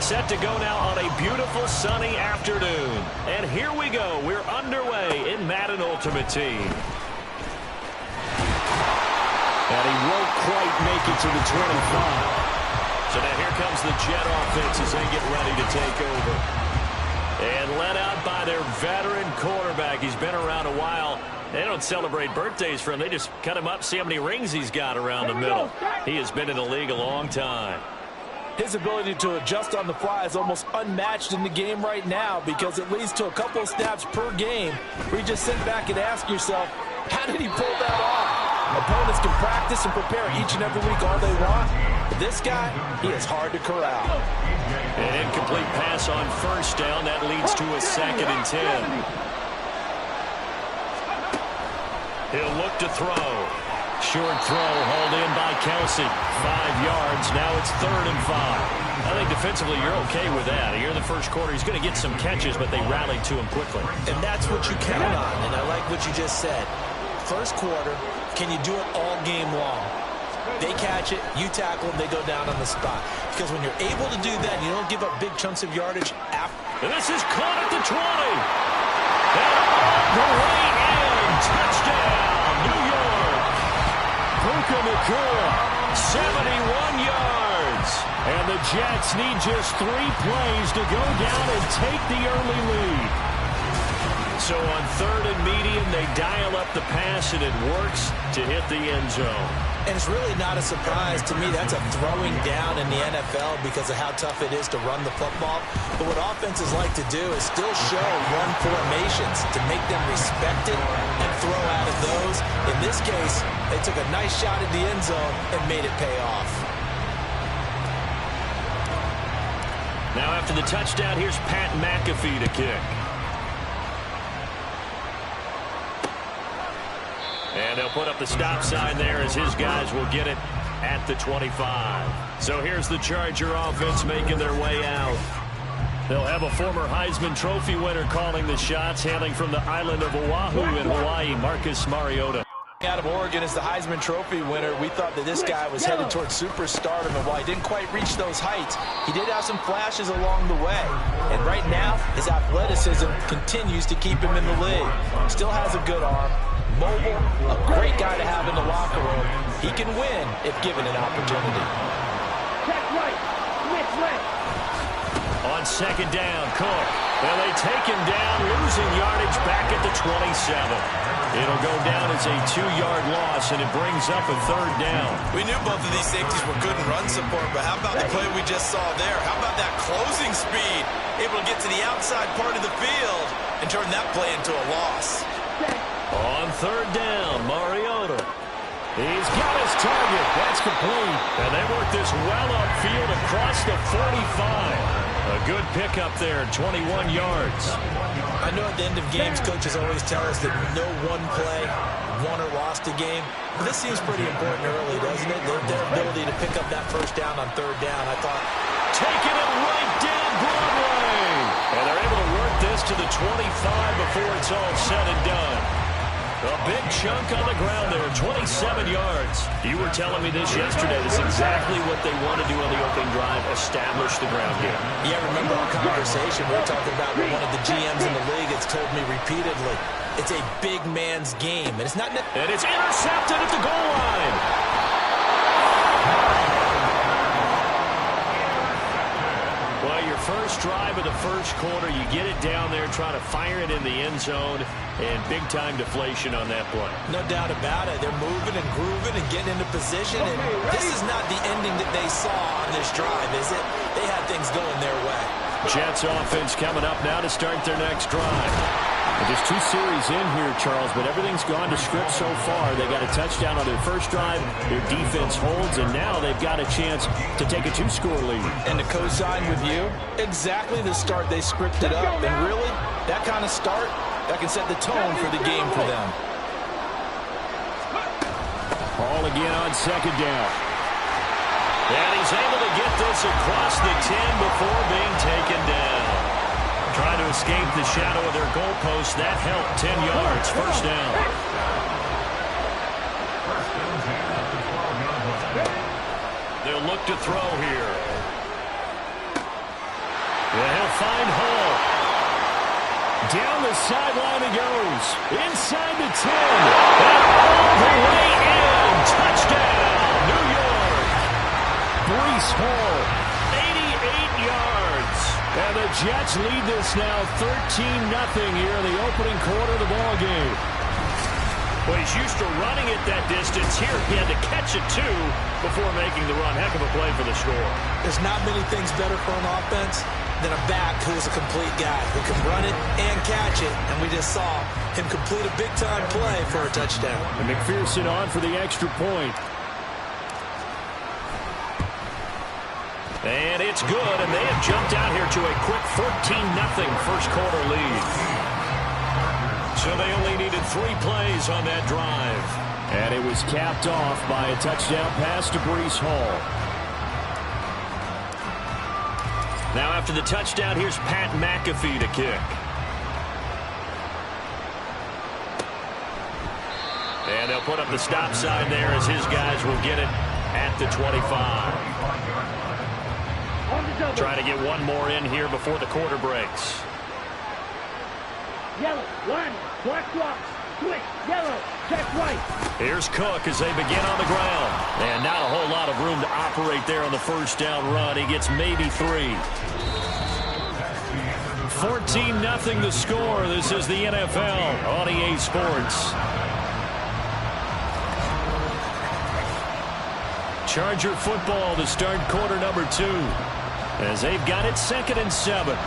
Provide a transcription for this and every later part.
Set to go now on a beautiful sunny afternoon. And here we go. We're underway in Madden Ultimate Team. And he won't quite make it to the 25. So now here comes the Jet offense as they get ready to take over. And led out by their veteran quarterback. He's been around a while. They don't celebrate birthdays for him. They just cut him up, see how many rings he's got around the middle. He has been in the league a long time. His ability to adjust on the fly is almost unmatched in the game right now because it leads to a couple of snaps per game where you just sit back and ask yourself, how did he pull that off? Opponents can practice and prepare each and every week all they want. But this guy, he is hard to corral. An incomplete pass on first down. That leads to a 2nd and 10. He'll look to throw. Short throw hauled in by Kelsey. 5 yards. Now it's 3rd and 5. I think defensively you're okay with that. Here in the first quarter, he's going to get some catches, but they rallied to him quickly. And that's what you count on, and I like what you just said. First quarter, can you do it all game long? They catch it, you tackle them, they go down on the spot. Because when you're able to do that, you don't give up big chunks of yardage after. And this is caught at the 20. And all the way in. Touchdown, New York. Puka Nacua, 71 yards. And the Jets need just 3 plays to go down and take the early lead. So on 3rd and medium, they dial up the pass, and it works to hit the end zone. And it's really not a surprise to me. That's a throwing down in the NFL because of how tough it is to run the football. But what offenses like to do is still show run formations to make them respect it and throw out of those. In this case, they took a nice shot at the end zone and made it pay off. Now after the touchdown, here's Pat McAfee to kick. And they'll put up the stop sign there as his guys will get it at the 25. So here's the Charger offense making their way out. They'll have a former Heisman Trophy winner calling the shots, hailing from the island of Oahu in Hawaii, Marcus Mariota. Out of Oregon as the Heisman Trophy winner, we thought that this guy was headed towards superstardom, and while he didn't quite reach those heights, he did have some flashes along the way. And right now, his athleticism continues to keep him in the league. Still has a good arm. Mobile, a great guy to have in the locker room. He can win if given an opportunity. Check right, switch left. On 2nd down, Cook. And they take him down, losing yardage back at the 27. It'll go down as a 2-yard loss, and it brings up a 3rd down. We knew both of these safeties were good in run support, but how about the play we just saw there? How about that closing speed? Able to get to the outside part of the field and turn that play into a loss. On 3rd down, Mariota. He's got his target. That's complete. And they work this well upfield across the 45. A good pickup there, 21 yards. I know at the end of games, coaches always tell us that no one play won or lost a game. But this seems pretty important early, doesn't it? Their ability to pick up that 1st down on 3rd down, I thought. Taking it right down Broadway. And they're able to work this to the 25 before it's all said and done. A big chunk on the ground there, 27 yards. You were telling me this yesterday. This is exactly what they want to do on the opening drive, establish the ground game. Yeah, remember our conversation. We were talking about what one of the GMs in the league has told me repeatedly. It's a big man's game. And it's not... And it's intercepted at the goal line. Well, your first drive of the first quarter, you get it down there, trying to fire it in the end zone, and big-time deflation on that play. No doubt about it. They're moving and grooving and getting into position, and this is not the ending that they saw on this drive, is it? They had things going their way. Jets offense coming up now to start their next drive. Just 2 series in here, Charles, but everything's gone to script so far. They got a touchdown on their first drive. Their defense holds, and now they've got a chance to take a 2-score lead. And to co-sign with you, exactly the start they scripted up. And really, that kind of start, that can set the tone for the game for them. Ball again on 2nd down. And he's able to get this across the 10 before being taken down. Trying to escape the shadow of their goalpost. That helped. 10 yards. 1st down. They'll look to throw here. find Hall. Down the sideline he goes. Inside the 10. And all the way in. Touchdown, New York. Breece Hall, 88 yards. And the Jets lead this now 13-0 here in the opening quarter of the ball game. Well, he's used to running it that distance. Here he had to catch it, too, before making the run. Heck of a play for the score. There's not many things better for an offense than a back who is a complete guy who can run it and catch it. And we just saw him complete a big-time play for a touchdown. And McPherson on for the extra point. And it's good, and they have jumped out here to a quick 14-0 first quarter lead. So they only needed 3 plays on that drive. And it was capped off by a touchdown pass to Breece Hall. Now after the touchdown, here's Pat McAfee to kick. And they'll put up the stop sign there as his guys will get it at the 25. Try to get one more in here before the quarter breaks. Yellow, one, black blocks, switch, yellow, check right. Here's Cook as they begin on the ground. And not a whole lot of room to operate there on the first down run. He gets maybe 3. 14-0 the score. This is the NFL on EA Sports. Charger football to start quarter number 2. As they've got it 2nd and 7.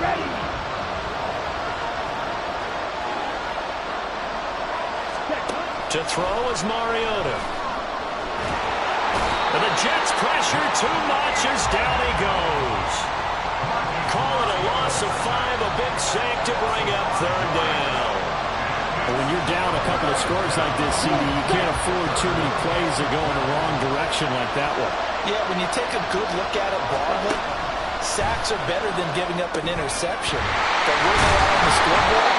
Ready. To throw is Mariota. And the Jets pressure too much as down he goes. Call it a loss of 5, a big sack to bring up 3rd down. When you're down a couple of scores like this, CD, you can't afford too many plays that go in the wrong direction like that one. Yeah, when you take a good look at it broadly, sacks are better than giving up an interception. But where they are on the scoreboard,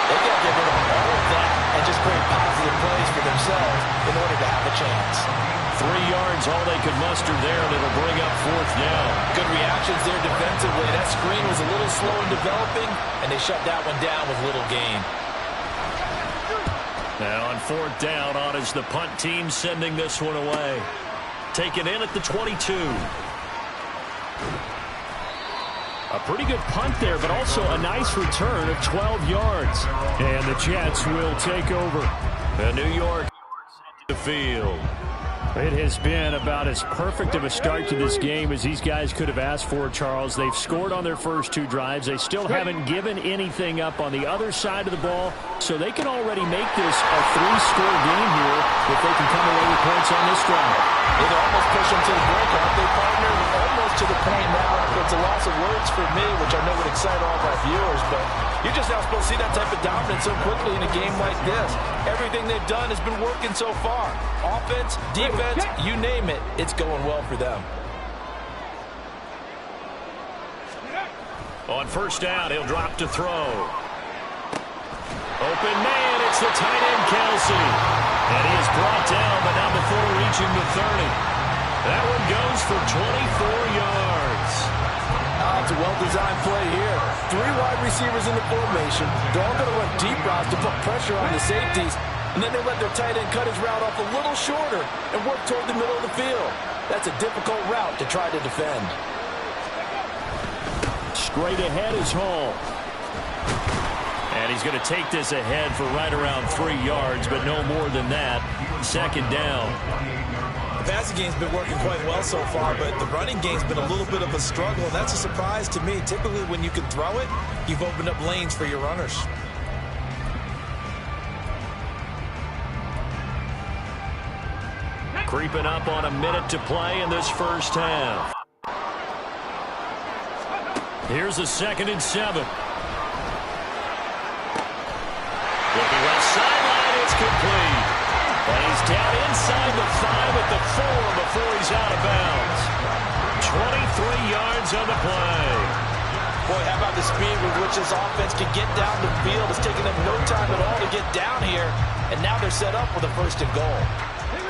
they got to get rid of all of that and just create positive plays for themselves in order to have a chance. 3 yards, all they could muster there, and it'll bring up 4th down. Good reactions there defensively. That screen was a little slow in developing, and they shut that one down with little gain. Now on 4th down, on is the punt team sending this one away. Taken in at the 22. A pretty good punt there, but also a nice return of 12 yards. And the Jets will take over. The New York the field. It has been about as perfect of a start to this game as these guys could have asked for, Charles. They've scored on their first 2 drives. They still haven't given anything up on the other side of the ball, so they can already make this a 3-score game here if they can come away with points on this drive. They almost push them to the break, aren't they, partner? Almost to the point now. It's a loss of words for me, which I know would excite all of our viewers, but you're just not supposed to see that type of dominance so quickly in a game like this. Everything they've done has been working so far. Offense, defense, you name it, it's going well for them. On first down, he'll drop to throw. Open man, it's the tight end, Kelsey. And he is brought down, but not before reaching the 30. That one goes for 24 yards. It's a well-designed play here. 3 wide receivers in the formation. They're all going to run deep routes to put pressure on the safeties. And then they let their tight end cut his route off a little shorter and work toward the middle of the field. That's a difficult route to try to defend. Straight ahead is Hall. And he's going to take this ahead for right around 3 yards, but no more than that. 2nd down. The passing game's been working quite well so far, but the running game's been a little bit of a struggle, and that's a surprise to me. Typically, when you can throw it, you've opened up lanes for your runners. Creeping up on a minute to play in this first half. Here's a 2nd and 7. Looking left sideline, it's complete. And he's down inside the 5 at the 4 before he's out of bounds. 23 yards on the play. Boy, how about the speed with which this offense can get down the field? It's taken them no time at all to get down here, and now they're set up with a 1st and goal.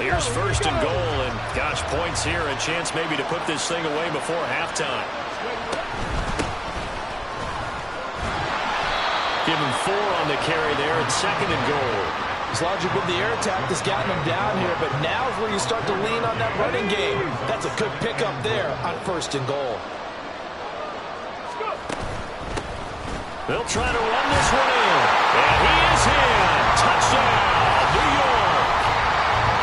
Here's 1st and goal, and gosh, points here, a chance maybe to put this thing away before halftime. Give him 4 on the carry there. It's 2nd and goal. His logic with the air attack has gotten him down here, but now is where you start to lean on that running game. That's a good pickup there on 1st and goal. They'll try to run this one in. And he is in. Touchdown, New York.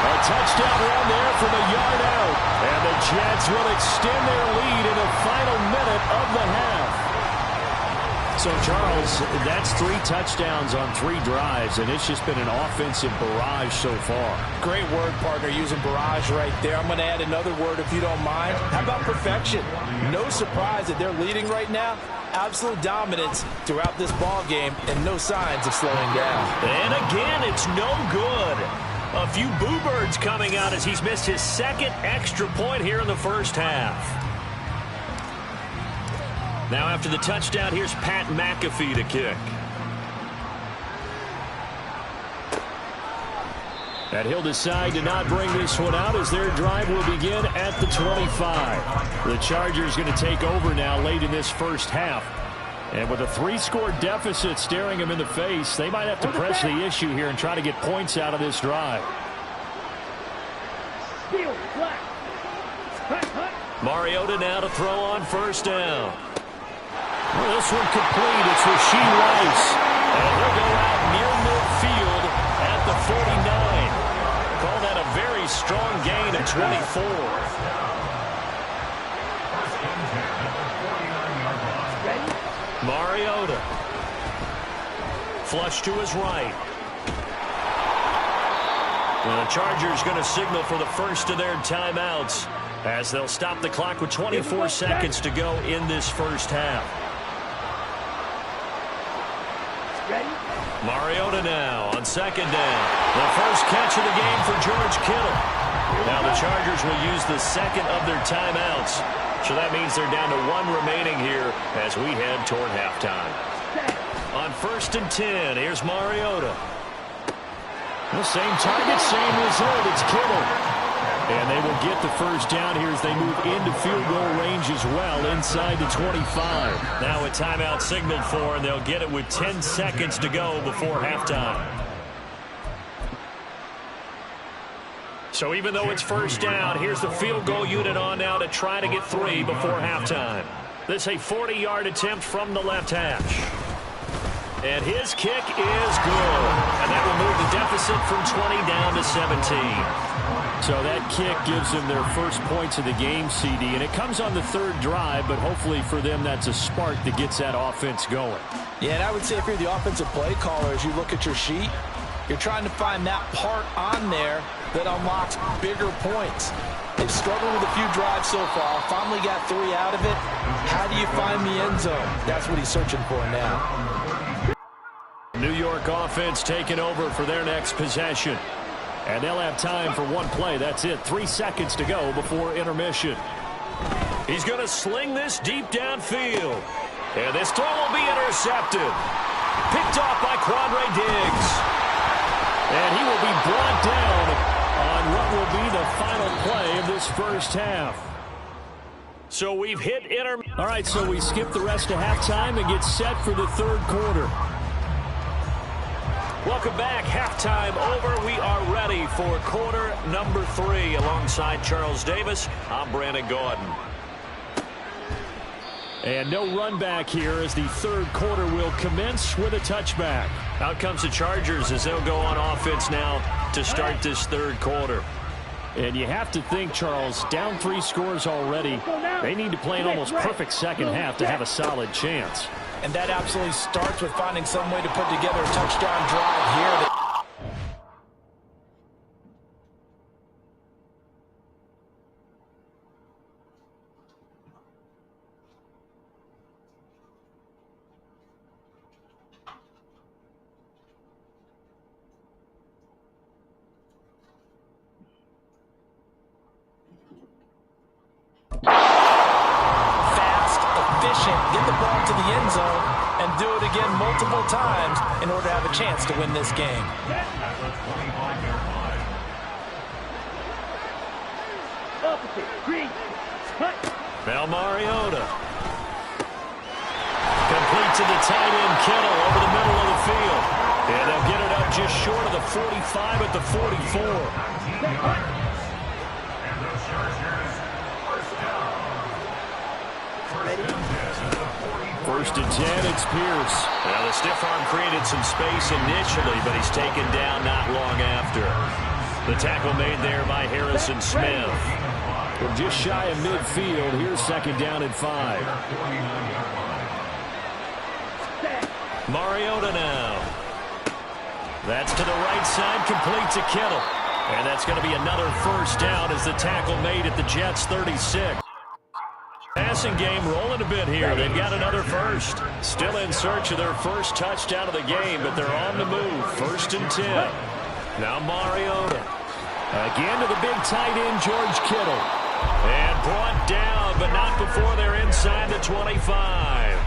A touchdown run there from a yard out. And the Jets will extend their lead in the final minute of the half. So, Charles, that's 3 touchdowns on 3 drives, and it's just been an offensive barrage so far. Great word, partner, using barrage right there. I'm going to add another word if you don't mind. How about perfection? No surprise that they're leading right now. Absolute dominance throughout this ball game and no signs of slowing down. And again, it's no good. A few boo birds coming out as he's missed his 2nd extra point here in the first half. Now after the touchdown, here's Pat McAfee to kick. And he'll decide to not bring this one out as their drive will begin at the 25. The Chargers going to take over now late in this first half. And with a 3-score deficit staring them in the face, they might have to press the issue here and try to get points out of this drive. Mariota now to throw on 1st down. Well, this one complete. It's Rasheed Rice. And he'll go out near midfield at the 49. Call that a very strong gain of 24. Mariota. Flush to his right. And the Chargers going to signal for the first of their timeouts as they'll stop the clock with 24 seconds to go in this first half. Mariota now on 2nd down. The first catch of the game for George Kittle. Now the Chargers will use the 2nd of their timeouts. So that means they're down to 1 remaining here as we head toward halftime. On 1st and 10, here's Mariota. The same target, same result. It's Kittle. And they will get the first down here as they move into field goal range as well inside the 25. Now a timeout signaled for, and they'll get it with 10 seconds to go before halftime. So even though it's first down, here's the field goal unit on now to try to get 3 before halftime. This a 40-yard attempt from the left hash. And his kick is good. And that will move the deficit from 20 down to 17. So that kick gives them their first points of the game, CD, and it comes on the 3rd drive, but hopefully for them that's a spark that gets that offense going. Yeah, and I would say if you're the offensive play caller, as you look at your sheet, you're trying to find that part on there that unlocks bigger points. They've struggled with a few drives so far, finally got 3 out of it. How do you find the end zone? That's what he's searching for now. New York offense taking over for their next possession. And they'll have time for 1 play. That's it. 3 seconds to go before intermission. He's going to sling this deep downfield. And this throw will be intercepted. Picked off by Quandre Diggs. And he will be brought down on what will be the final play of this first half. So we've hit intermission. All right, so we skip the rest of halftime and get set for the 3rd quarter. Welcome back. Halftime over. We are ready for quarter number 3. Alongside Charles Davis, I'm Brandon Gordon. And no run back here as the 3rd quarter will commence with a touchback. Out comes the Chargers as they'll go on offense now to start this 3rd quarter. And you have to think, Charles, down 3 scores already. They need to play an almost perfect second half to have a solid chance. And that absolutely starts with finding some way to put together a touchdown drive here. Get the ball to the end zone and do it again multiple times in order to have a chance to win this game. Now Mariota to the tight end, Kittle, over the middle of the field. And they'll get it up just short of the 45 at the 44. First and 10, it's Pierce. Well, the stiff arm created some space initially, but he's taken down not long after. The tackle made there by Harrison Smith. We're just shy of midfield. Here's second down and 5. Mariota now. That's to the right side, complete to Kittle. And that's going to be another first down as the tackle made at the Jets' 36. Passing game rolling a bit here. They've got another first. Still in search of their first touchdown of the game, but they're on the move. First and 10. Now Mariota. Again to the big tight end, George Kittle. And brought down, but not before they're inside the 25.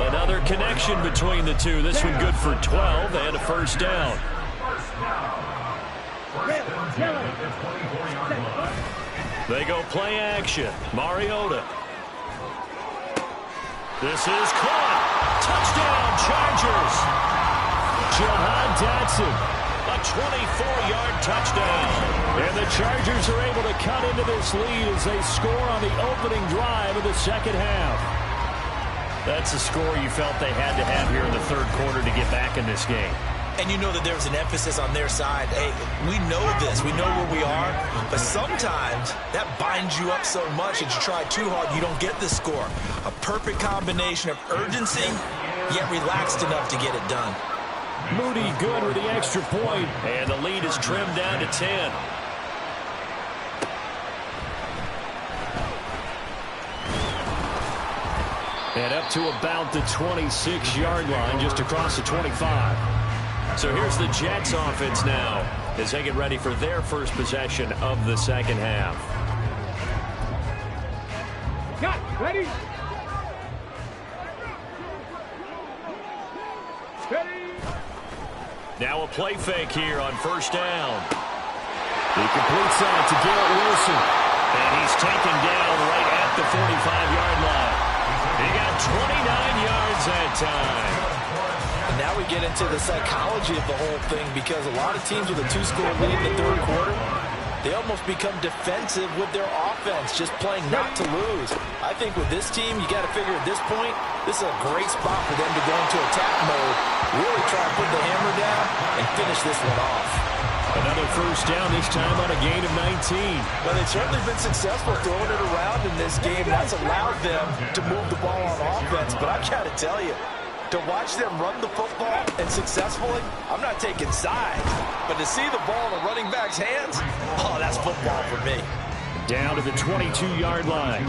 Another connection between the two. This one good for 12 and a first down. They go play action. Mariota. This is caught. Touchdown, Chargers. Jahan Dotson. A 24-yard touchdown. And the Chargers are able to cut into this lead as they score on the opening drive of the second half. That's a score you felt they had to have here in the third quarter to get back in this game. And you know that there's an emphasis on their side. Hey, we know this. We know where we are. But sometimes that binds you up so much that you try too hard, you don't get the score. A perfect combination of urgency, yet relaxed enough to get it done. Moody good with the extra point. And the lead is trimmed down to 10. And up to about the 26-yard line, just across the 25. So here's the Jets offense now as they get ready for their first possession of the second half. Got ready. Now a play fake here on first down. He completes that to Garrett Wilson. And he's taken down right at the 45-yard line. He got 29 yards that time. And now we get into the psychology of the whole thing, because a lot of teams with a 2-score lead in the third quarter, they almost become defensive with their offense, just playing not to lose. I think with this team, you got to figure at this point, this is a great spot for them to go into attack mode, really try to put the hammer down and finish this one off. Another first down, this time on a gain of 19. Well, they've certainly been successful throwing it around in this game. That's allowed them to move the ball on offense. But I've got to tell you, to watch them run the football and successfully, I'm not taking sides. But to see the ball in the running back's hands, oh, that's football for me. Down to the 22-yard line.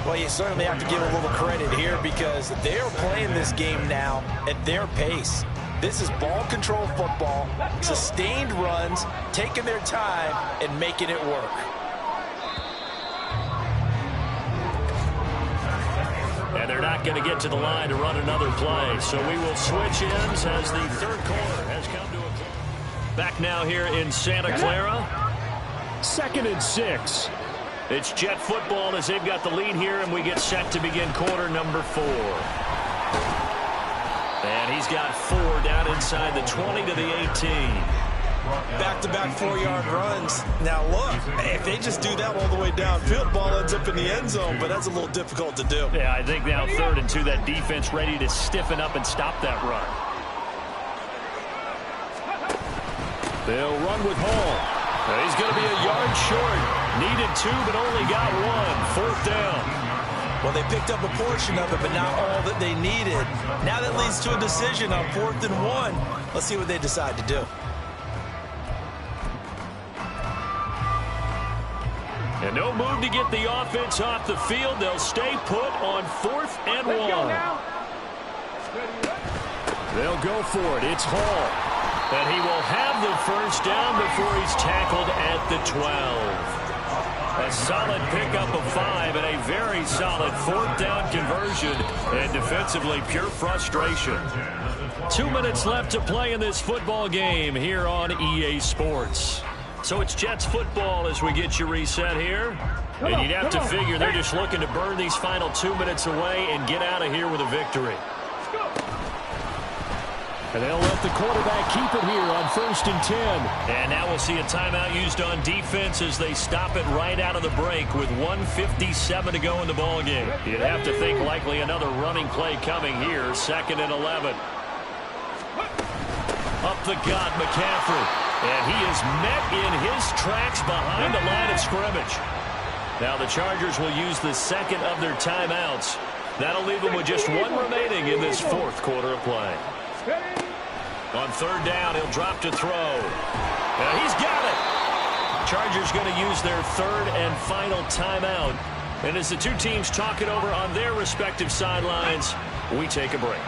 Well, you certainly have to give a little credit here, because they are playing this game now at their pace. This is ball control football, sustained runs, taking their time and making it work. And they're not going to get to the line to run another play. So we will switch ends as the third quarter has come to a close. Back now here in Santa Clara. 2nd and 6. It's Jet football as they've got the lead here, and we get set to begin quarter number 4. And he's got 4 down inside the 20 to the 18. Back-to-back 4-yard runs. Now, look, if they just do that all the way downfield, ball ends up in the end zone, but that's a little difficult to do. Yeah, I think now 3rd and 2, that defense ready to stiffen up and stop that run. They'll run with Hall. He's going to be a yard short. Needed 2, but only got 1. 4th down. Well, they picked up a portion of it, but not all that they needed. Now that leads to a decision on 4th and 1. Let's see what they decide to do. And no move to get the offense off the field. They'll stay put on 4th and 1. They'll go for it. It's Hall. And he will have the first down before he's tackled at the 12. A solid pickup of 5 and a very solid 4th down conversion. And defensively, pure frustration. 2 minutes left to play in this football game here on EA Sports. So it's Jets football as we get you reset here. And you'd have to figure they're just looking to burn these final 2 minutes away and get out of here with a victory. And they'll let the quarterback keep it here on 1st and 10. And now we'll see a timeout used on defense as they stop it right out of the break with 1:57 to go in the ballgame. You'd have to think likely another running play coming here, 2nd and 11. Up the gut, McCaffrey. And he is met in his tracks behind the line of scrimmage. Now the Chargers will use the 2nd of their timeouts. That'll leave them with just 1 remaining in this 4th quarter of play. On 3rd down, he'll drop to throw. And he's got it. Chargers going to use their 3rd and final timeout. And as the two teams talk it over on their respective sidelines, we take a break.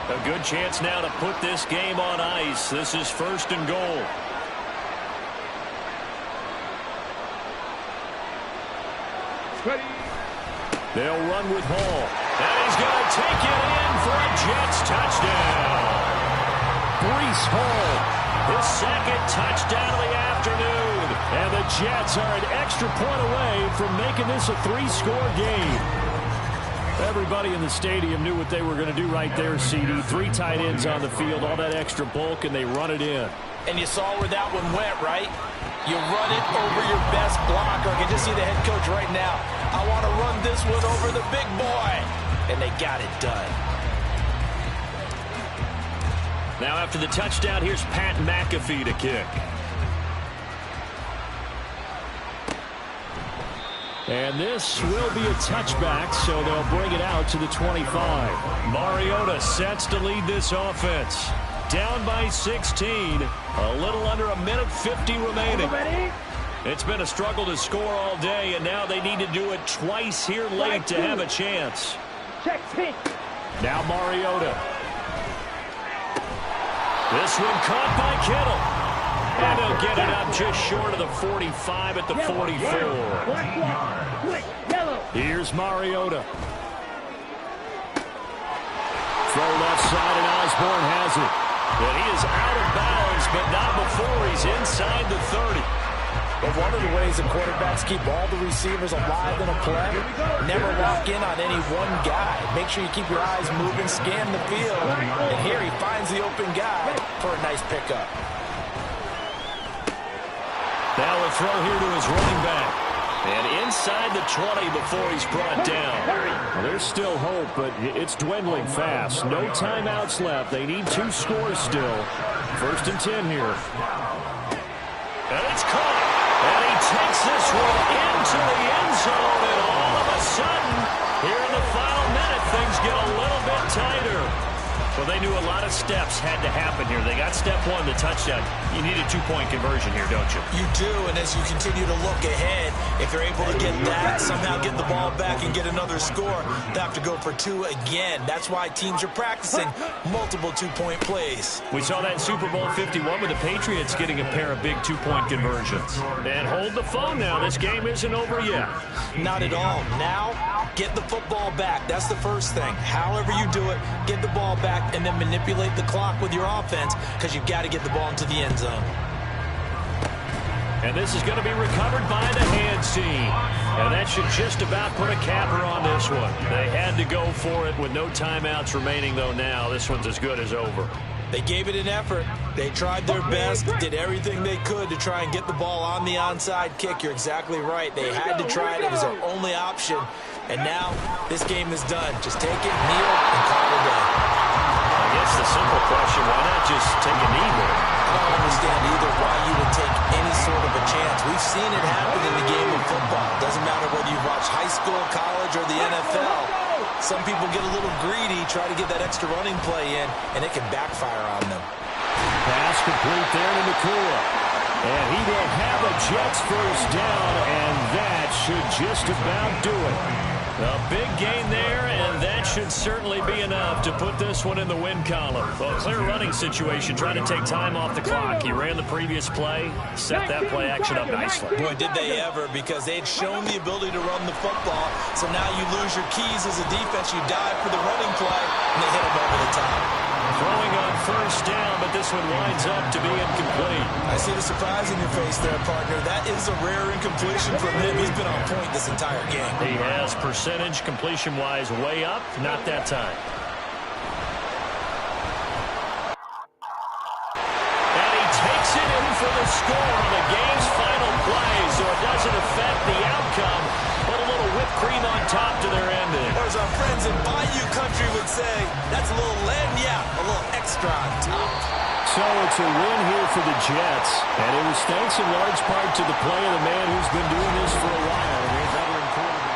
A good chance now to put this game on ice. This is 1st and goal. They'll run with Hall. And he's going to take it in for a Jets touchdown. Breece Hall, his 2nd touchdown of the afternoon. And the Jets are an extra point away from making this a 3-score game. Everybody in the stadium knew what they were going to do right there, CD. 3 tight ends on the field, all that extra bulk, and they run it in. And you saw where that one went, right? You run it over your best blocker. I can just see the head coach right now. I want to run this one over the big boy. And they got it done. Now after the touchdown, here's Pat McAfee to kick. And this will be a touchback, so they'll bring it out to the 25. Mariota sets to lead this offense. Down by 16. A little under 1:50 remaining. It's been a struggle to score all day, and now they need to do it twice here late to have a chance. Now Mariota. This one caught by Kittle. And he'll get it up just short of the 45 at the 44. Here's Mariota. Throw left side, and Osborne has it. And he is out of bounds, but not before he's inside the 30. But one of the ways the quarterbacks keep all the receivers alive in a play, never lock in on any one guy. Make sure you keep your eyes moving, scan the field. And here he finds the open guy for a nice pickup. Now a throw here to his running back. And inside the 20 before he's brought down. Well, there's still hope, but it's dwindling fast. No timeouts left. They need 2 scores still. 1st and 10 here. And it's caught. And he takes this one into the end zone. And all of a sudden, here in the final minute, things get a little bit tighter. Well, they knew a lot of steps had to happen here. They got step 1, the touchdown. You need a 2-point conversion here, don't you? You do, and as you continue to look ahead, if they're able to get that, somehow get the ball back and get another score, they have to go for 2 again. That's why teams are practicing multiple 2-point plays. We saw that in Super Bowl 51 with the Patriots getting a pair of big 2-point conversions. And hold the phone now. This game isn't over yet. Not at all. Now, get the football back. That's the first thing. However you do it, get the ball back and then manipulate the clock with your offense because you've got to get the ball into the end zone. And this is going to be recovered by the hands team. And that should just about put a capper on this one. They had to go for it with no timeouts remaining, though now. This one's as good as over. They gave it an effort. They tried their best, did everything they could to try and get the ball on the onside kick. You're exactly right. They had to try it. It was their only option. And now this game is done. Just take it, kneel, and call it a day. I guess the simple question, why not just take a knee there? I don't understand either why you would take any sort of a chance. We've seen it happen in the game of football. Doesn't matter whether you watch high school, college, or the NFL. Some people get a little greedy, try to get that extra running play in, and it can backfire on them. Pass complete there to Nakua. And he will have a Jets first down, and that should just about do it. A big gain there, and that should certainly be enough to put this one in the win column. Well, clear running situation, trying to take time off the clock. He ran the previous play, set that play action up nicely. Boy, did they ever, because they had shown the ability to run the football. So now you lose your keys as a defense. You dive for the running play, and they hit him over the top. Throwing on first down, but this one winds up to be incomplete. I see the surprise in your face there, partner. That is a rare incompletion from him. He's been on point this entire game. He has percentage completion-wise way up, not that time. score on the game's final play, so it doesn't affect the outcome, but a little whipped cream on top to their ending. Or as our friends in Bayou Country would say, that's a little lagniappe, a little extra on top. So it's a win here for the Jets, and it was thanks in large part to the play of the man who's been doing this for a while, their veteran quarterback.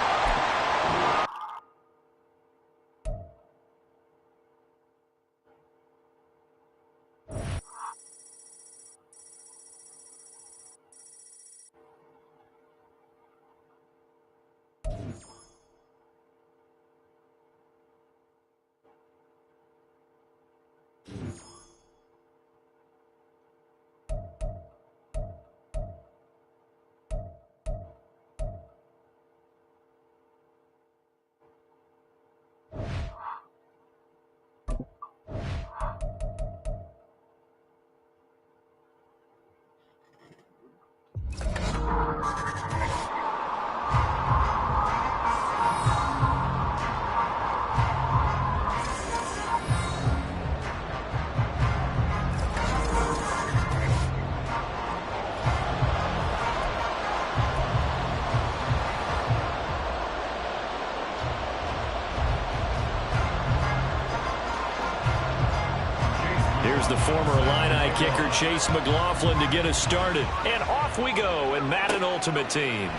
Here's the former Illini kicker, Chase McLaughlin, to get us started. And off we go in Madden Ultimate Team.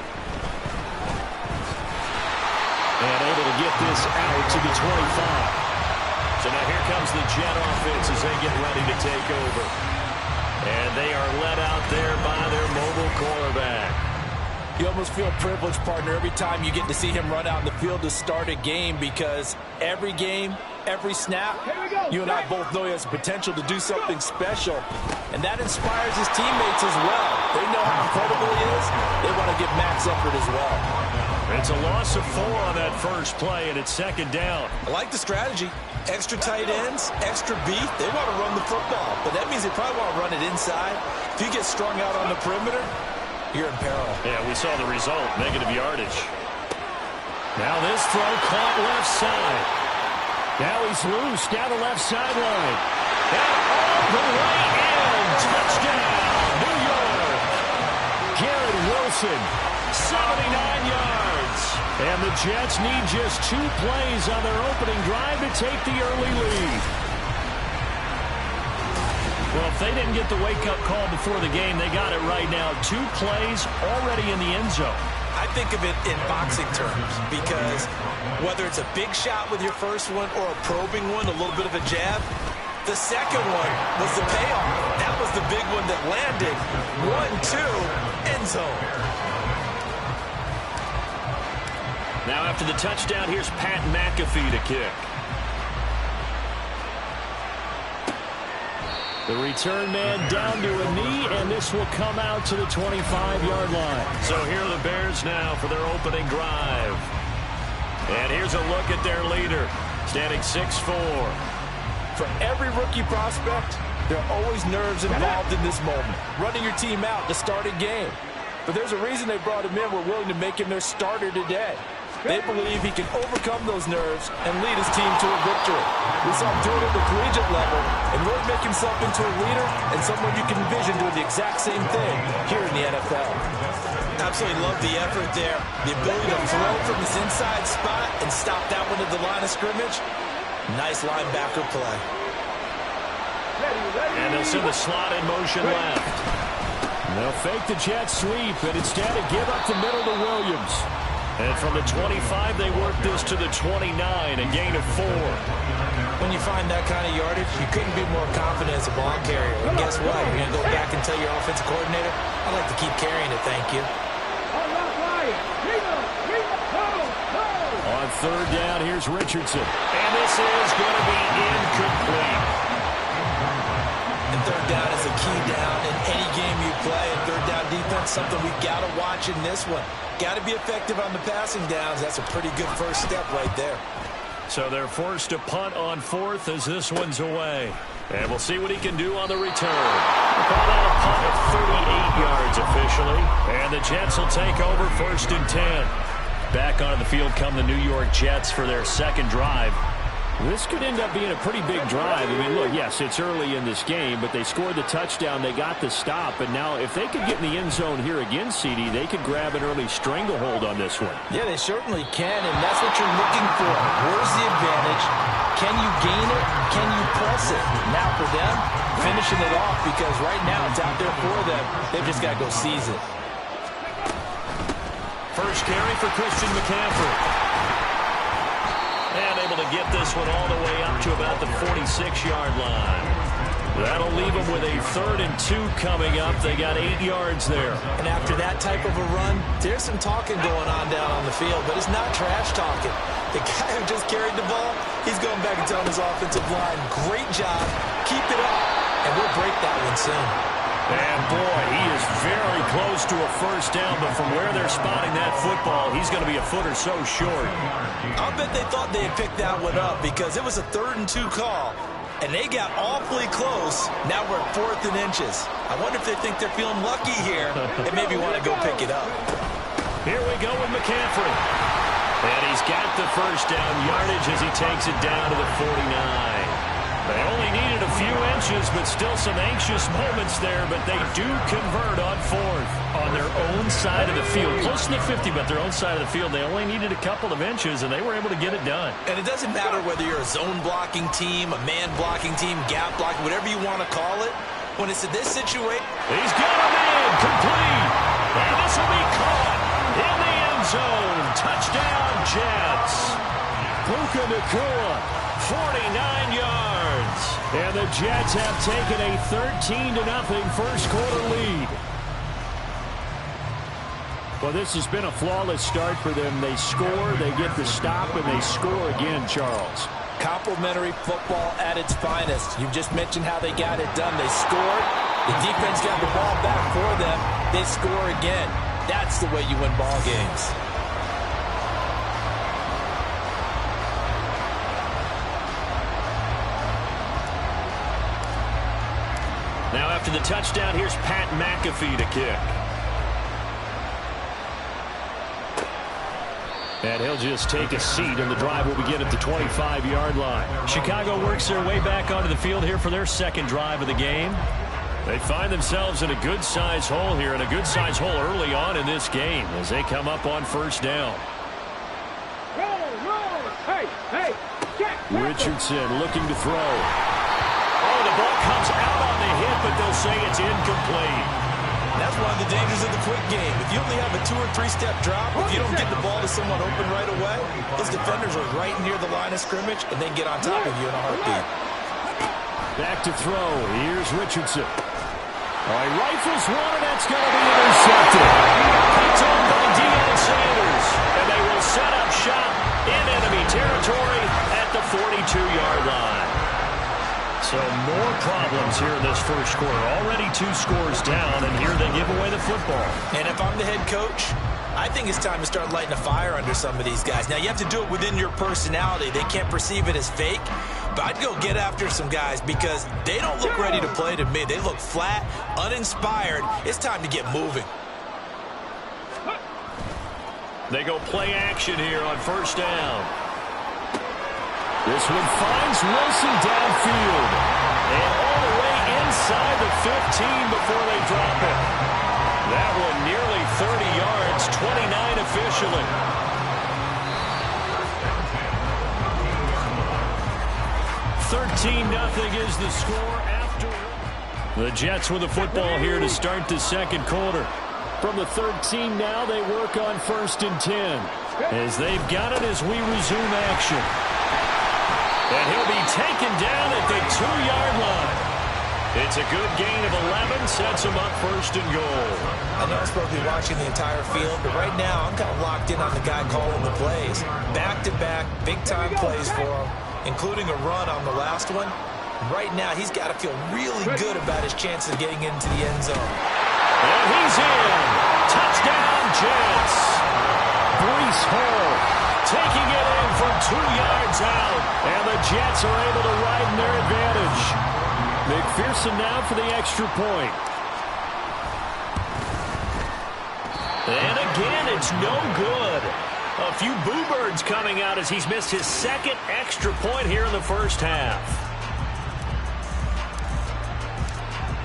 And able to get this out to the 25. So now here comes the Jet offense as they get ready to take over. And they are led out there by their mobile quarterback. You almost feel privileged, partner, every time you get to see him run out in the field to start a game, because every game, every snap, you and I both know he has the potential to do something special. And that inspires his teammates as well. They know how incredible he is. They want to give max effort as well. It's a loss of 4 on that first play, and it's second down. I like the strategy. Extra tight ends, extra beef. They want to run the football, but that means they probably want to run it inside. If you get strung out on the perimeter, you're in peril. Yeah, we saw the result, negative yardage. Now this throw caught left side. Now he's loose down the left sideline. And all the way in. Touchdown, New York. Garrett Wilson, 79 yards. And the Jets need just 2 plays on their opening drive to take the early lead. Well, if they didn't get the wake-up call before the game, they got it right now. 2 plays already in the end zone. I think of it in boxing terms, because whether it's a big shot with your first one or a probing one, a little bit of a jab, the second one was the payoff. That was the big one that landed. 1-2, end zone. Now after the touchdown, here's Pat McAfee to kick. The return man down to a knee, and this will come out to the 25-yard line. So here are the Bears now for their opening drive. And here's a look at their leader, standing 6'4". For every rookie prospect, there are always nerves involved in this moment. Running your team out to start a game. But there's a reason they brought him in. We're willing to make him their starter today. They believe he can overcome those nerves and lead his team to a victory. We saw him do it at the collegiate level and really make himself into a leader and someone you can envision doing the exact same thing here in the NFL. Absolutely love the effort there. The ability to throw from his inside spot and stop that one at the line of scrimmage. Nice linebacker play. And they'll send the slot in motion left. They'll fake the jet sweep, and instead give up the middle to Williams. And from the 25, they work this to the 29, a gain of 4. When you find that kind of yardage, you couldn't be more confident as a ball carrier. And guess what? You're going to go back and tell your offensive coordinator, I'd like to keep carrying it, thank you. On third down, here's Richardson. And this is going to be incomplete. And third down is a key down in any game you play. And third down defense, something we've got to watch in this one. Got to be effective on the passing downs. That's a pretty good first step right there. So they're forced to punt on 4th as this one's away. And we'll see what he can do on the return. Called out a punt of 38 yards officially. And the Jets will take over 1st and 10. Back onto the field come the New York Jets for their second drive. This could end up being a pretty big drive. I mean, look, yes, it's early in this game, but they scored the touchdown. They got the stop. And now if they could get in the end zone here again, CD, they could grab an early stranglehold on this one. Yeah, they certainly can, and that's what you're looking for. Where's the advantage? Can you gain it? Can you press it? Now for them, finishing it off, because right now it's out there for them. They've just got to go seize it. First carry for Christian McCaffrey. And able to get this one all the way up to about the 46-yard line. That'll leave them with a 3rd and 2 coming up. They got 8 yards there. And after that type of a run, there's some talking going on down on the field, but it's not trash talking. The guy who just carried the ball, he's going back and telling his offensive line, great job, keep it up, and we'll break that one soon. And boy, he is very close to a first down, but from where they're spotting that football, he's going to be a foot or so short. I'll bet they thought they had picked that one up because it was a 3rd and 2 call, and they got awfully close. Now we're at 4th and inches. I wonder if they think they're feeling lucky here and maybe want to go pick it up. Here we go with McCaffrey. And he's got the first down yardage as he takes it down to the 49. They only needed a few inches, but still some anxious moments there, but they do convert on 4th on their own side of the field. Close to the 50, but their own side of the field. They only needed a couple of inches, and they were able to get it done. And it doesn't matter whether you're a zone blocking team, a man blocking team, gap blocking, whatever you want to call it. When it's in this situation, he's got him in, complete. And this will be caught in the end zone. Touchdown, Jets. Puka Nacua. 49 yards. And the Jets have taken a 13-0 first quarter lead. Well, this has been a flawless start for them. They score, they get the stop, and they score again, Charles. Complimentary football at its finest. You just mentioned how they got it done. They scored. The defense got the ball back for them. They score again. That's the way you win ball games. Now after the touchdown, here's Pat McAfee to kick. And he'll just take a seat, and the drive will begin at the 25-yard line. Chicago works their way back onto the field here for their second drive of the game. They find themselves in a good-sized hole here, and a good-sized hole early on in this game as they come up on first down. Richardson looking to throw. Oh, the ball comes out on the hit, but they'll say it's incomplete. That's one of the dangers of the quick game. If you only have a 2- or 3-step drop, if you don't get the ball to someone open right away, those defenders are right near the line of scrimmage, and they can get on top of you in a heartbeat. Back to throw. Here's Richardson. All right, rifles one, and that's going to be intercepted. Picked on by Deion Sanders, and they will set up shop in enemy territory at the 42-yard line. So more problems here in this first quarter. Already 2 scores down, and here they give away the football. And if I'm the head coach, I think it's time to start lighting a fire under some of these guys. Now, you have to do it within your personality. They can't perceive it as fake. But I'd go get after some guys because they don't look ready to play to me. They look flat, uninspired. It's time to get moving. They go play action here on first down. This one finds Wilson downfield. And all the way inside the 15 before they drop it. That one nearly 30 yards, 29 officially. $13-0 is the score after. The Jets with the football here to start the second quarter. From the 13 now, they work on 1st and 10. As they've got it as we resume action. And he'll be taken down at the 2-yard line. It's a good gain of 11, sets him up 1st and goal. I know I'm supposed to be watching the entire field, but right now I'm kind of locked in on the guy calling the plays. Back-to-back, big-time plays for him, including a run on the last one. Right now he's got to feel really good about his chances of getting into the end zone. And he's in. Touchdown, Jets. Breece Hall taking it in from 2 yards out. And the Jets are able to widen their advantage. McPherson now for the extra point. And again, it's no good. A few boo birds coming out as he's missed his second extra point here in the first half.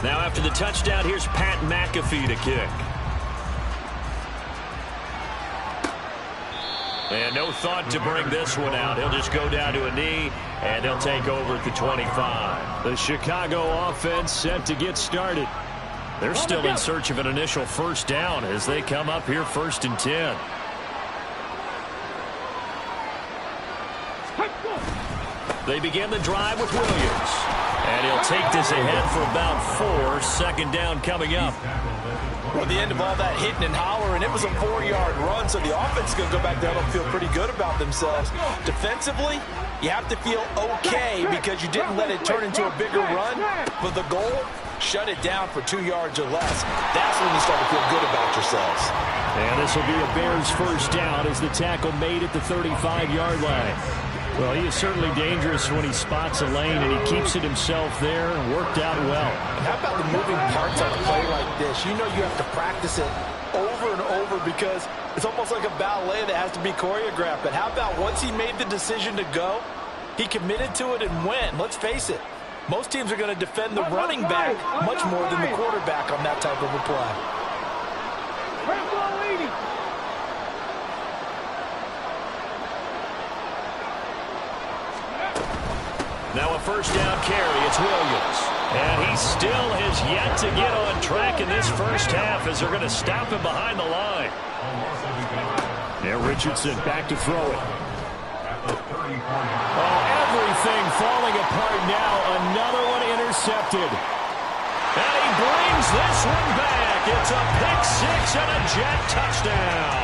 Now after the touchdown, here's Pat McAfee to kick. And no thought to bring this one out. He'll just go down to a knee, and they'll take over at the 25. The Chicago offense set to get started. They're still in search of an initial first down as they come up here 1st and 10. They begin the drive with Williams. And he'll take this ahead for about 4. Second down coming up. Well, the end of all that hitting and hollering, it was a 4-yard run, so the offense is going to go back down and feel pretty good about themselves. Defensively, you have to feel okay because you didn't let it turn into a bigger run. But the goal, shut it down for 2 yards or less. That's when you start to feel good about yourselves. And this will be a Bears first down as the tackle made at the 35-yard line. Well, he is certainly dangerous when he spots a lane, and he keeps it himself there and worked out well. And how about the moving parts on a play like this? You know you have to practice it over and over because it's almost like a ballet that has to be choreographed. But how about once he made the decision to go, he committed to it and went. Let's face it, most teams are going to defend the running back much more than the quarterback on that type of a play. Now a first down carry. It's Williams. And he still has yet to get on track in this first half as they're going to stop him behind the line. Now Richardson back to throw it. Oh, everything falling apart now. Another one intercepted. And he brings this one back. It's a pick six and a jet touchdown.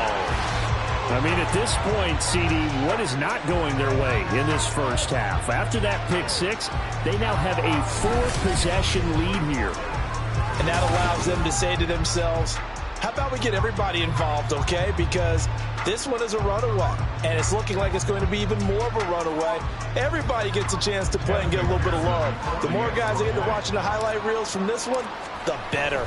I mean, at this point, CD, what is not going their way in this first half? After that pick six, they now have a 4-possession lead here. And that allows them to say to themselves, how about we get everybody involved, okay? Because this one is a runaway, and it's looking like it's going to be even more of a runaway. Everybody gets a chance to play and get a little bit of love. The more guys that get to watching the highlight reels from this one, the better.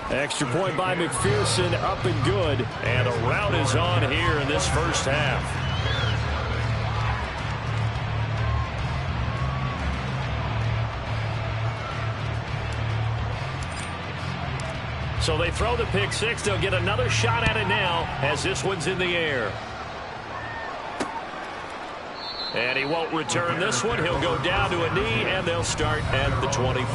Extra point by McPherson, up and good. And a rout is on here in this first half. So they throw the pick six. They'll get another shot at it now as this one's in the air. And he won't return this one. He'll go down to a knee, and they'll start at the 25.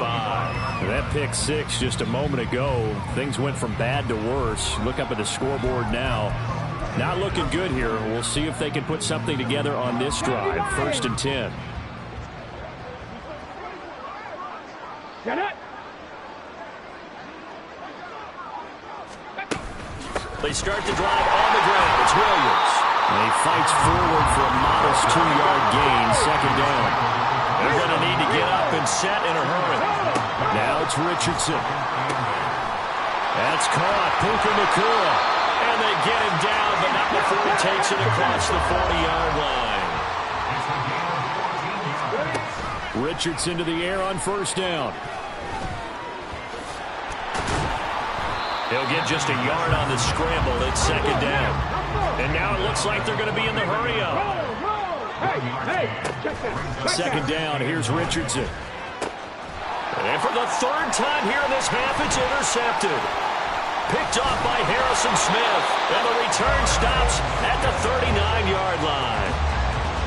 That pick six just a moment ago, things went from bad to worse. Look up at the scoreboard now. Not looking good here. We'll see if they can put something together on this drive. 1st and 10. They start the drive on the ground. It's Williams. And he fights forward for a modest 2-yard gain, second down. They're going to need to get up and set in a hurry. Now it's Richardson. That's caught. Puka Nacua. And they get him down, but not before he takes it across the 40-yard line. Richardson to the air on first down. He'll get just a yard on the scramble. It's second down. And now it looks like they're going to be in the hurry-up. Second down, here's Richardson. And for the third time here in this half, it's intercepted. Picked off by Harrison Smith. And the return stops at the 39-yard line.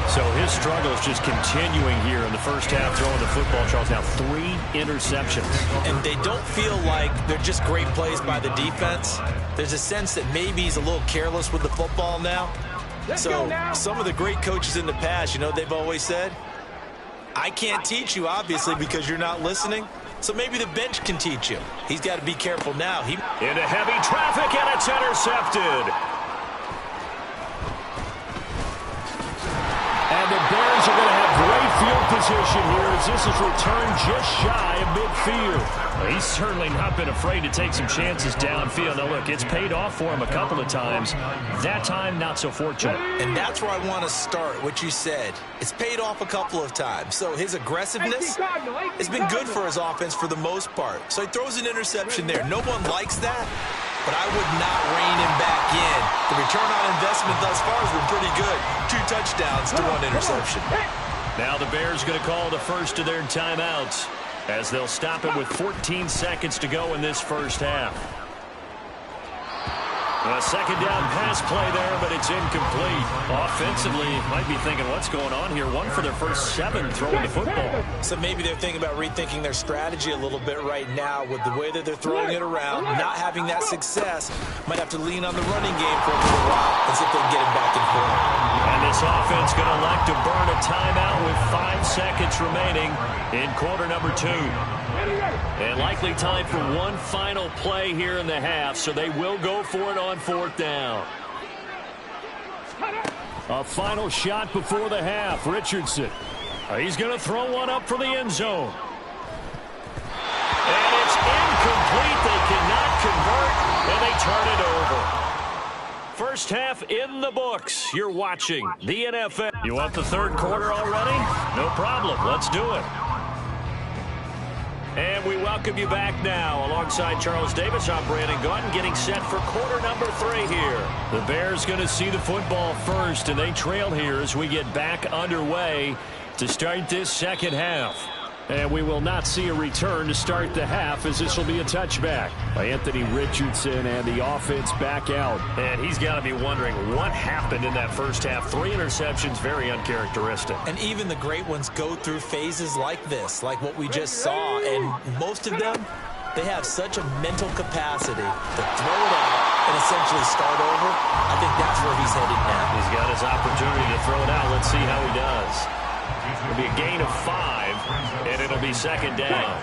So his struggle is just continuing here in the first half, throwing the football. Charles, now 3 interceptions. And they don't feel like they're just great plays by the defense. There's a sense that maybe he's a little careless with the football now. So some of the great coaches in the past, you know, they've always said, I can't teach you, obviously, because you're not listening. So maybe the bench can teach you. He's got to be careful now. Into heavy traffic, and it's intercepted. And the Bears are going to have great field position here as this is returned just shy of midfield. Well, he's certainly not been afraid to take some chances downfield. Now, look, it's paid off for him a couple of times. That time, not so fortunate. And that's where I want to start, what you said. It's paid off a couple of times. So his aggressiveness has been good for his offense for the most part. So he throws an interception there. No one likes that. but I would not rein him back in. The return on investment thus far has been pretty good. 2 touchdowns to 1 interception. Now the Bears going to call the first of their timeouts as they'll stop it with 14 seconds to go in this first half. A second down pass play there, but it's incomplete. Offensively, might be thinking, what's going on here? 1 for their first 7 throwing the football. So maybe they're thinking about rethinking their strategy a little bit right now with the way that they're throwing it around, not having that success. Might have to lean on the running game for a little while and see if they can get it back and forth. And this offense going to elect to burn a timeout with 5 seconds remaining in quarter number 2. And likely time for one final play here in the half, so they will go for it on 4th down. A final shot before the half. Richardson. He's going to throw one up for the end zone. And it's incomplete. They cannot convert, and they turn it over. First half in the books. You're watching the NFL. You want the third quarter already? No problem. Let's do it. And we welcome you back now. Alongside Charles Davis, I'm Brandon Gaudin, getting set for quarter number 3 here. The Bears going to see the football first, and they trail here as we get back underway to start this second half. And we will not see a return to start the half, as this will be a touchback by Anthony Richardson, and the offense back out. And he's got to be wondering what happened in that first half. 3 interceptions, very uncharacteristic. And even the great ones go through phases like this, like what we just saw. And most of them, they have such a mental capacity to throw it out and essentially start over. I think that's where he's headed now. He's got his opportunity to throw it out. Let's see how he does. It'll be a gain of 5, and it'll be second down.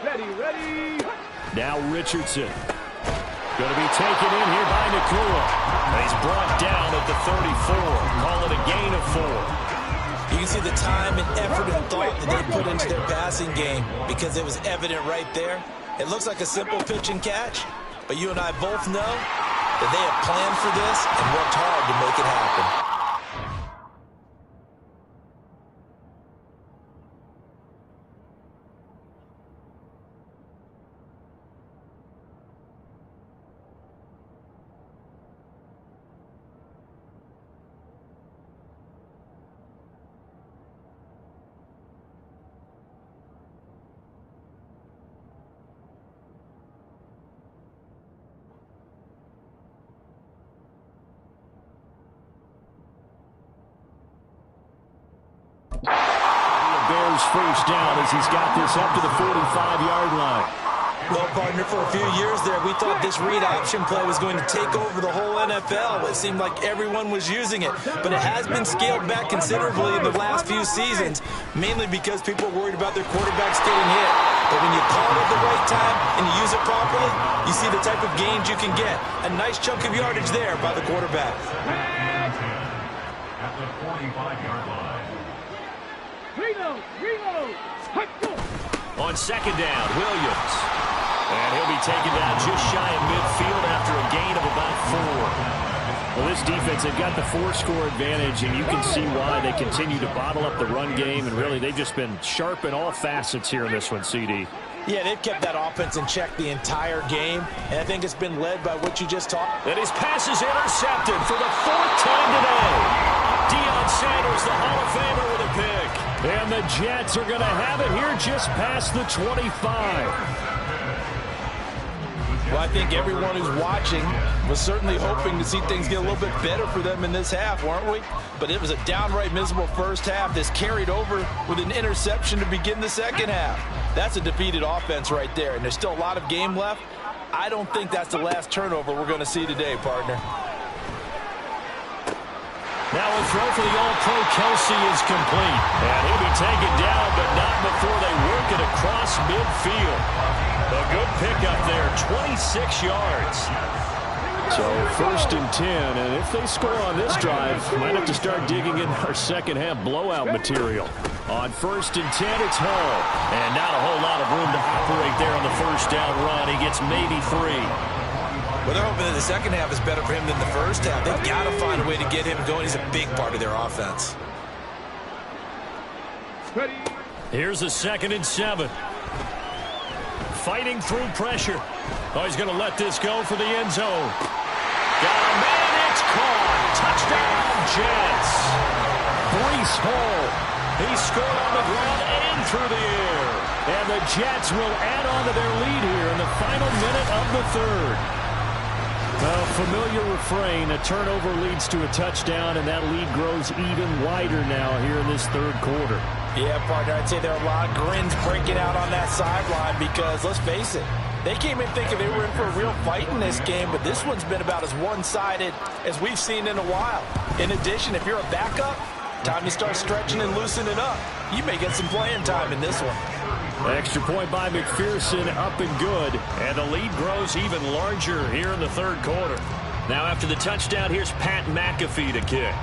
Ready. Now Richardson. Going to be taken in here by Nakua. He's brought down at the 34. Call it a gain of 4. You can see the time and effort and thought that they put into their passing game because it was evident right there. It looks like a simple pitch and catch, but you and I both know that they have planned for this and worked hard to make it happen. Bears first down as he's got this up to the 45-yard line. Well, partner, for a few years there, we thought this read option play was going to take over the whole NFL. It seemed like everyone was using it, but it has been scaled back considerably in the last few seasons, mainly because people are worried about their quarterbacks getting hit. But when you call it at the right time and you use it properly, you see the type of gains you can get. A nice chunk of yardage there by the quarterback. At the 45-yard line. Reload. On second down, Williams. And he'll be taken down just shy of midfield after a gain of about 4. Well, this defense, they've got the 4-score advantage, and you can see why they continue to bottle up the run game, and really they've just been sharp in all facets here in this one, CD. Yeah, they've kept that offense in check the entire game, and I think it's been led by what you just talked. And his pass is intercepted for the 4th time today. Deion Sanders, the Hall of Famer, with a pick. And the Jets are going to have it here just past the 25. Well, I think everyone who's watching was certainly hoping to see things get a little bit better for them in this half, weren't we? But it was a downright miserable first half. This carried over with an interception to begin the second half. That's a defeated offense right there, and there's still a lot of game left. I don't think that's the last turnover we're going to see today, partner. Now a throw for the All-Pro Kelsey is complete. And he'll be taken down, but not before they work it across midfield. A good pickup there, 26 yards. So 1st and 10, and if they score on this drive, might have to start digging in our second half blowout material. On 1st and 10, it's Hall. And not a whole lot of room to operate there on the first down run. He gets maybe 3. Well, they're hoping that the second half is better for him than the first half. They've got to find a way to get him going. He's a big part of their offense. Here's a 2nd and 7. Fighting through pressure. Oh, he's going to let this go for the end zone. Got a man, it's caught. Touchdown, Jets. Breece Hall. He scored on the ground and through the air. And the Jets will add on to their lead here in the final minute of the 3rd. A familiar refrain, a turnover leads to a touchdown, and that lead grows even wider now here in this 3rd quarter. Yeah, partner, I'd say there are a lot of grins breaking out on that sideline because, let's face it, they came in thinking they were in for a real fight in this game, but this one's been about as one-sided as we've seen in a while. In addition, if you're a backup, time to start stretching and loosening up. You may get some playing time in this one. Extra point by McPherson, up and good. And the lead grows even larger here in the 3rd quarter. Now after the touchdown, here's Pat McAfee to kick.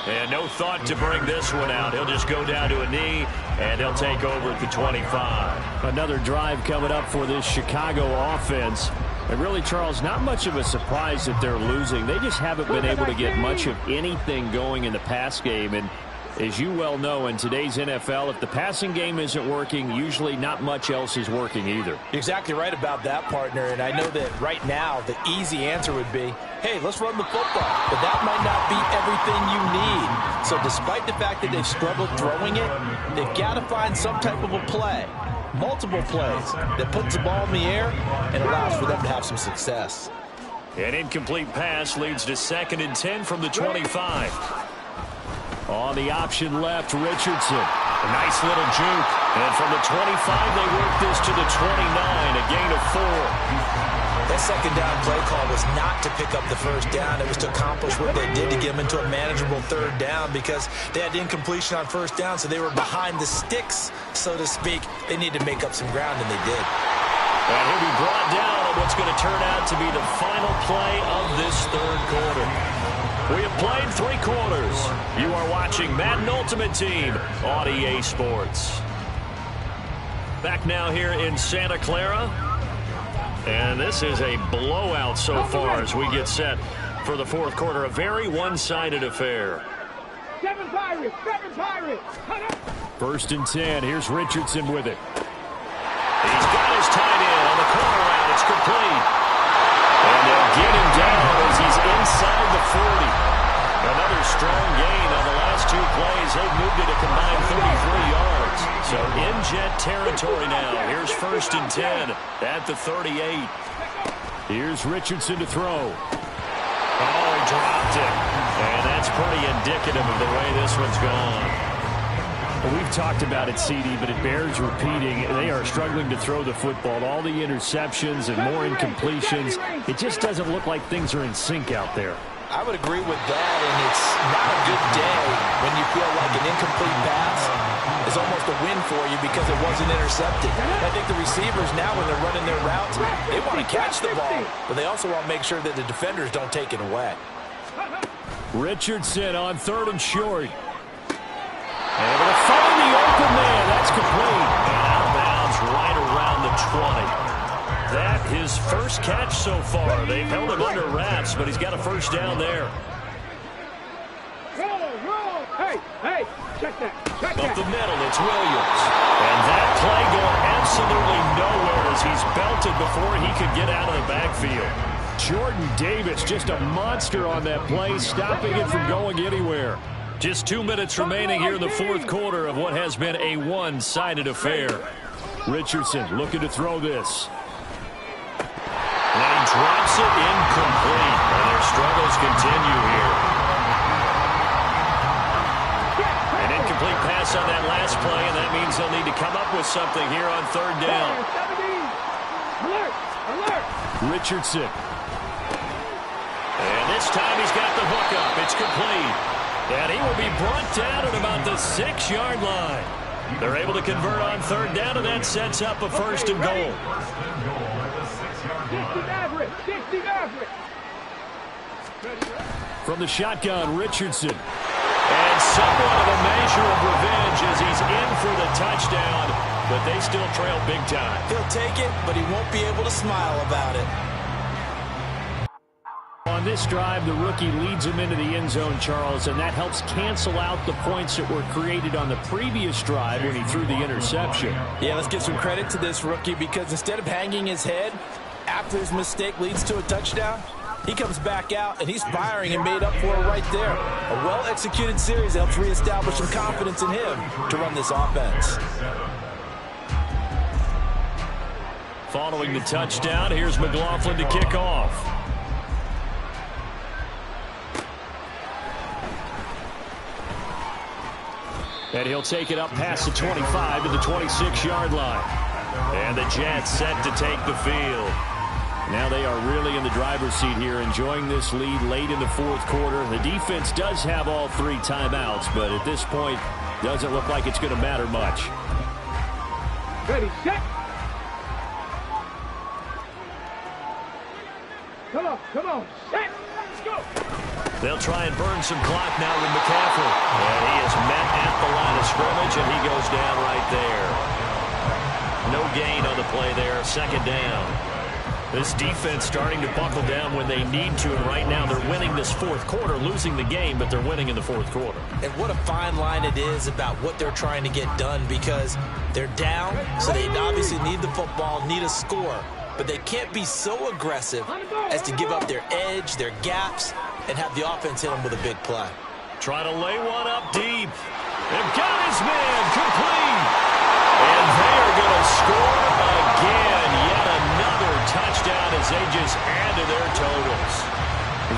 And no thought to bring this one out. He'll just go down to a knee, and he'll take over at the 25. Another drive coming up for this Chicago offense. And really, Charles, not much of a surprise that they're losing. They just haven't been able to get much of anything going in the pass game. And as you well know, in today's NFL, if the passing game isn't working, usually not much else is working either. You're exactly right about that, partner. And I know that right now the easy answer would be, hey, let's run the football. But that might not be everything you need. So despite the fact that they've struggled throwing it, they've got to find some type of a play, multiple plays, that puts the ball in the air and allows for them to have some success. An incomplete pass leads to 2nd and 10 from the 25. On the option left, Richardson. A nice little juke. And from the 25, they work this to the 29, a gain of 4. That 2nd down play call was not to pick up the 1st down. It was to accomplish what they did to get them into a manageable 3rd down because they had incompletion on 1st down, so they were behind the sticks, so to speak. They needed to make up some ground, and they did. And he'll be brought down on what's going to turn out to be the final play of this 3rd quarter. We have played 3 quarters. You are watching Madden Ultimate Team on EA Sports. Back now here in Santa Clara. And this is a blowout so far as we get set for the 4th quarter. A very one-sided affair. 7 Pirates! 7 Pirates! 1st and 10. Here's Richardson with it. He's got his tight end on the corner route. It's complete. And they'll get him down as he's inside the 40. Another strong gain on the last 2 plays. They've moved it a combined 33 yards. So in Jet territory now. Here's 1st and 10 at the 38. Here's Richardson to throw. Oh, he dropped it. And that's pretty indicative of the way this one's gone. We've talked about it, CD, but it bears repeating. They are struggling to throw the football. All the interceptions and more incompletions. It just doesn't look like things are in sync out there. I would agree with that, and it's not a good day when you feel like an incomplete pass is almost a win for you because it wasn't intercepted. I think the receivers now, when they're running their routes, they want to catch the ball, but they also want to make sure that the defenders don't take it away. Richardson on 3rd and short. Able to find the open man. That's complete. And out of bounds right around the 20. That his first catch so far. They've held him under wraps, but he's got a 1st down there. Roll! Hey! Check that! Up the middle, it's Williams. And that play going absolutely nowhere as he's belted before he could get out of the backfield. Jordan Davis, just a monster on that play, stopping it from going anywhere. Just 2 minutes remaining here in the 4th quarter of what has been a one-sided affair. Richardson looking to throw this. And he drops it incomplete. And their struggles continue here. An incomplete pass on that last play, and that means they'll need to come up with something here on 3rd down. Alert! Richardson. And this time he's got the hook up. It's complete. And he will be brought down at about the 6-yard line. They're able to convert on 3rd down, and that sets up a 1st and goal. 60 average! From the shotgun, Richardson. And somewhat of a measure of revenge as he's in for the touchdown, but they still trail big time. He'll take it, but he won't be able to smile about it. On And this drive, the rookie leads him into the end zone, Charles, and that helps cancel out the points that were created on the previous drive when he threw the interception. Yeah, let's give some credit to this rookie because instead of hanging his head after his mistake leads to a touchdown, he comes back out and he's firing and made up for it right there. A well-executed series helps reestablish some confidence in him to run this offense. Following the touchdown, here's McLaughlin to kick off. And he'll take it up past the 25 to the 26-yard line. And the Jets set to take the field. Now they are really in the driver's seat here, enjoying this lead late in the fourth quarter. The defense does have all 3 timeouts, but at this point, doesn't look like it's going to matter much. Ready, set. Come on, set. Let's go. They'll try and burn some clock now with McCaffrey. And he is met at the line of scrimmage, and he goes down right there. No gain on the play there, second down. This defense starting to buckle down when they need to, and right now they're winning this fourth quarter, losing the game, but they're winning in the fourth quarter. And what a fine line it is about what they're trying to get done because they're down, so they obviously need the football, need a score, but they can't be so aggressive as to give up their edge, their gaps, and have the offense hit them with a big play. Try to lay one up deep. They've got his man complete. And they are going to score again. Yet another touchdown as they just add to their totals.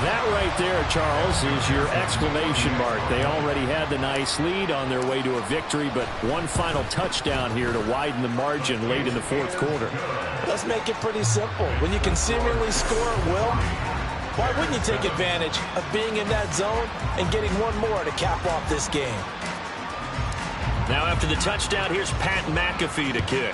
That right there, Charles, is your exclamation mark. They already had the nice lead on their way to a victory, but one final touchdown here to widen the margin late in the fourth quarter. Let's make it pretty simple. When you can seemingly score at will, why wouldn't you take advantage of being in that zone and getting one more to cap off this game? Now after the touchdown, here's Pat McAfee to kick.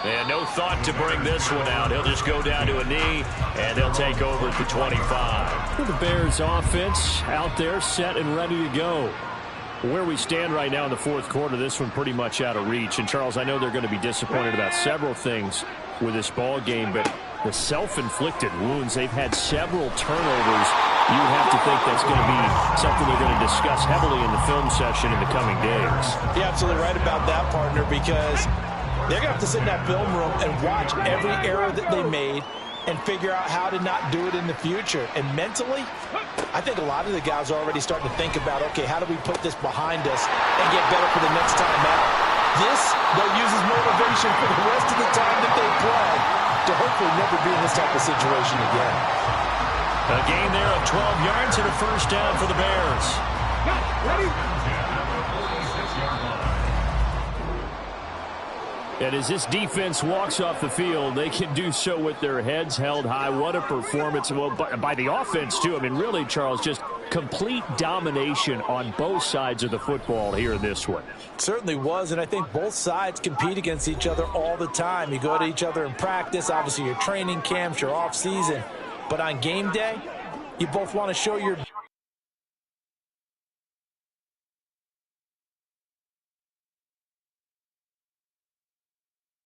And no thought to bring this one out. He'll just go down to a knee, and they'll take over at the 25. The Bears offense out there set and ready to go. Where we stand right now in the fourth quarter, this one pretty much out of reach. And, Charles, I know they're going to be disappointed about several things with this ball game, but the self-inflicted wounds, they've had several turnovers. You have to think that's going to be something they're going to discuss heavily in the film session in the coming days. You're absolutely right about that, partner, because they're going to have to sit in that film room and watch every error that they made and figure out how to not do it in the future. And mentally, I think a lot of the guys are already starting to think about, okay, how do we put this behind us and get better for the next time out? This, they'll use as motivation for the rest of the time that they play to hopefully never be in this type of situation again. A gain there of 12 yards and a first down for the Bears. Ready? And as this defense walks off the field, they can do so with their heads held high. What a performance. Well, by the offense, too. I mean, really, Charles, just complete domination on both sides of the football here in this one. Certainly was, and I think both sides compete against each other all the time. You go to each other in practice, obviously your training camps, your off season. But on game day, you both want to show your